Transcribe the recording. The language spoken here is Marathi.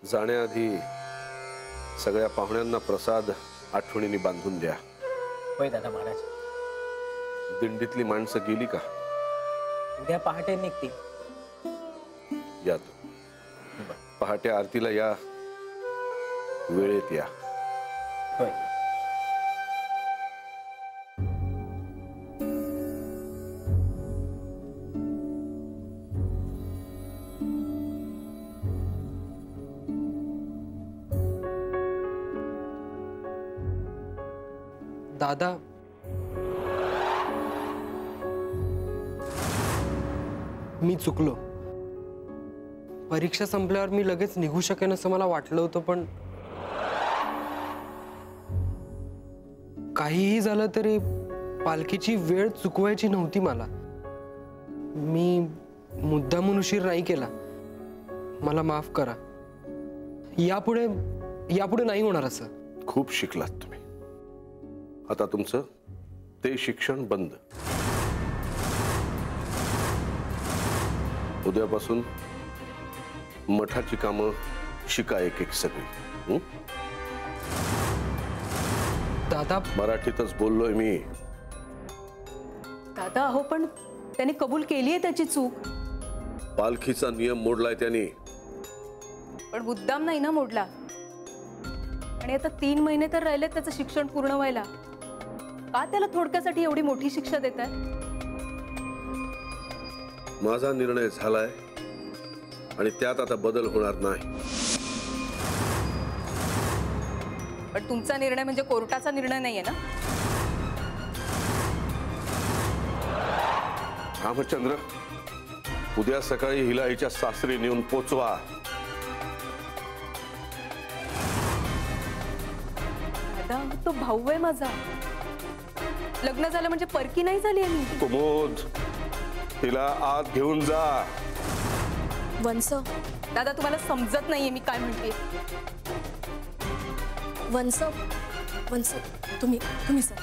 जाण्याआधी सगळ्या पाहुण्यांना प्रसाद आठवणीने बांधून द्या। होय दादा महाराज। दिंडीतली माणसं गेली का? उद्या पहाटे निघतील। या तू पहाटे आरतीला या, वेळेत या। होय। दादा, मी चुकलो। परीक्षा संपल्यावर मी लगेच निघू शकेन असं मला वाटलं होतं, पण काहीही झालं तरी पालखीची वेळ चुकवायची नव्हती मला। मी मुद्दामून उशीर नाही केला, मला माफ करा। यापुढे नाही होणार असं। खूप शिकलात तुम्ही, आता तुमचं ते शिक्षण बंद। उद्यापासून मठाची कामं शिका एक एक सगळी। दादा, मराठीतच बोललोय मी। दादा अहो, पण त्याने कबूल केली आहे त्याची चूक। पालखीचा नियम मोडलाय त्यांनी। पण मुद्दाम नाही ना मोडला। आणि आता 3 महिने तर राहिले त्याचं शिक्षण पूर्ण व्हायला। का त्याला थोडक्यासाठी एवढी मोठी शिक्षा देताय? माझा निर्णय झालाय आणि त्यात आता बदल होणार नाही। पण तुमचा निर्णय म्हणजे कोर्टाचा निर्णय नाहीये ना? रामचंद्र, उद्या सकाळी हिला हिच्या सासरी नेऊन पोचवा। दादा, तो भाऊ आहे माझा। लग्न झालं म्हणजे परकी नाही झाली आहे मी। कुमोद, तिला आत घेऊन जा। वंस, दादा तुम्हाला समजत नाहीये मी काय म्हणते। वंस, तुम्ही सर